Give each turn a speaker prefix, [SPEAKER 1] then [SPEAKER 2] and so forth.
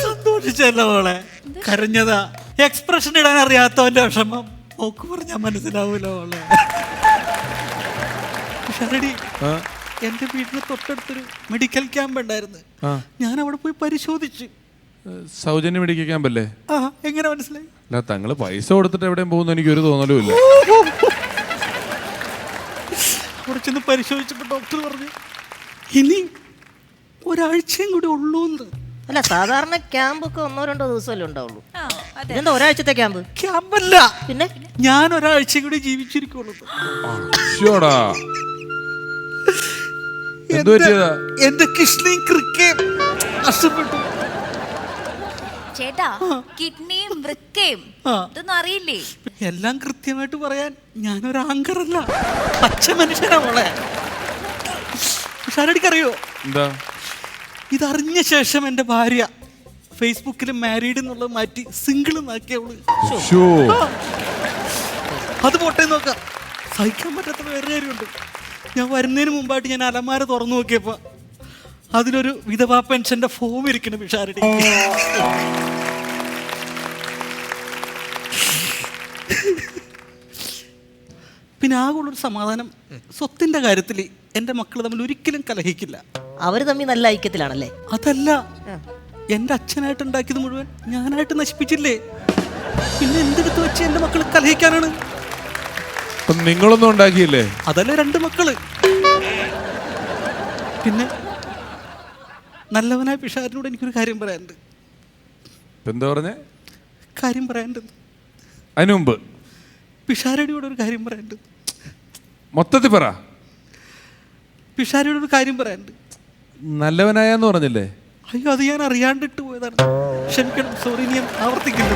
[SPEAKER 1] സന്തോഷിച്ചല്ല മോളെ, കരഞ്ഞതാ. എക്സ്പ്രഷൻ ഇടാൻ അറിയാത്തവന്റെ വിഷമം ഓക്ക് പറഞ്ഞാൽ മനസ്സിലാവൂല മോളെ. ഷരടി, എന്റെ വീടിന് തൊട്ടടുത്തൊരു മെഡിക്കൽ ക്യാമ്പ് ഉണ്ടായിരുന്നു. ഞാൻ അവിടെ പോയി പരിശോധിച്ചു.
[SPEAKER 2] സൗജന്യ മെഡിക്കൽ ക്യാമ്പ് അല്ലേ?
[SPEAKER 1] എങ്ങനെ മനസ്സിലായി?
[SPEAKER 2] അല്ല, തങ്ങള് പൈസ കൊടുത്തിട്ട് എവിടെയും പോകുന്ന എനിക്ക് ഒരു തോന്നലും ഇല്ല.
[SPEAKER 1] അവിടെ ചെന്ന് പരിശോധിച്ചപ്പോ ഡോക്ടർ പറഞ്ഞു ഇനി ഒരാഴ്ചയും കൂടി ഉള്ളൂ.
[SPEAKER 3] അല്ല, സാധാരണ ക്യാമ്പൊക്കെ 1-2 ദിവസമല്ലേ ഉണ്ടാവുള്ളൂ. ഇതെന്താ ഒരാഴ്ചത്തെ ക്യാമ്പ്?
[SPEAKER 1] ക്യാമ്പല്ല, പിന്നെ ഞാൻ ഒരാഴ്ച കൂടി ജീവിച്ചിരിക്കുള്ളൂ. എന്റെ കിഡ്നിയും ക്രിക്കയും നഷ്ടപ്പെട്ടു.
[SPEAKER 4] ചേട്ടാ, കിഡ്നിയും വൃക്കയും ഇതൊന്നും അറിയില്ലേ?
[SPEAKER 1] എല്ലാം കൃത്യമായിട്ട് പറയാൻ ഞാനൊരു ആങ്കറല്ല, പച്ച മനുഷ്യനാ മോളെ. ഷാരടിക്കറിയോ
[SPEAKER 2] എന്താ?
[SPEAKER 1] ഇതറിഞ്ഞ ശേഷം എൻ്റെ ഭാര്യ ഫേസ്ബുക്കിൽ മാരീഡ് എന്നുള്ളത് മാറ്റി സിംഗിൾ എന്നാക്കിയവള്. അത് പോട്ടെ നോക്കാം. സഹിക്കാൻ പറ്റാത്ത വേറെ കാര്യമുണ്ട്. ഞാൻ വരുന്നതിന് മുമ്പായിട്ട് ഞാൻ അലമാര തുറന്നു നോക്കിയപ്പോൾ അതിലൊരു വിധവാ പെൻഷന്റെ ഫോം ഇരിക്കണം പിഷാരടി. പിന്നെ ആകുള്ളൊരു സമാധാനം, സ്വത്തിന്റെ കാര്യത്തിൽ എൻ്റെ മക്കൾ തമ്മിൽ ഒരിക്കലും കലഹിക്കില്ല.
[SPEAKER 3] അവര് തമ്മിൽ നല്ല ഐക്യത്തിലാണല്ലേ?
[SPEAKER 1] അതല്ല, എൻ്റെ അച്ഛനായിട്ട് ഉണ്ടാക്കിയത് മുഴുവൻ ഞാനായിട്ട് നശിപ്പിച്ചില്ലേ. പിന്നെ എന്തെടുത്ത് വെച്ച് എൻ്റെ മക്കൾ കലഹിക്കാനാണ്?
[SPEAKER 2] നിങ്ങളൊന്നും ഉണ്ടാക്കിയില്ലേ?
[SPEAKER 1] അതല്ലേ 2 മക്കള്. പിന്നെ നല്ലവനായ പിഷാരിനോട് എനിക്കൊരു കാര്യം പറയാനുണ്ട്.
[SPEAKER 2] എന്താ പറഞ്ഞേ?
[SPEAKER 1] കാര്യം പറയാനുണ്ട്.
[SPEAKER 2] അതിനു മുമ്പ്
[SPEAKER 1] പിഷാരടിയോട് ഒരു കാര്യം പറയാനുണ്ട്.
[SPEAKER 2] മൊത്തത്തിൽ പറ.
[SPEAKER 1] പിഷാരടിയോട് ഒരു കാര്യം പറയാനുണ്ട്.
[SPEAKER 2] നല്ലവനായെന്ന് പറഞ്ഞില്ലേ?
[SPEAKER 1] അയ്യോ, അത് ഞാൻ അറിയാണ്ടിട്ട് പോയതാണ്. ക്ഷമിക്കണം, സോറി, ഞാൻ ആവർത്തിക്കില്ല.